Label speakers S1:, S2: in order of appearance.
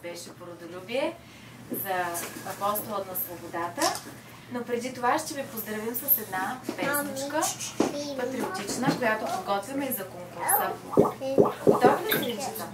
S1: беше по родолюбие за апостолът на свободата. Но преди това ще ви поздравим с една песничка, патриотична, която подготвяме и за конкурса. Готови ли си, Ринчета?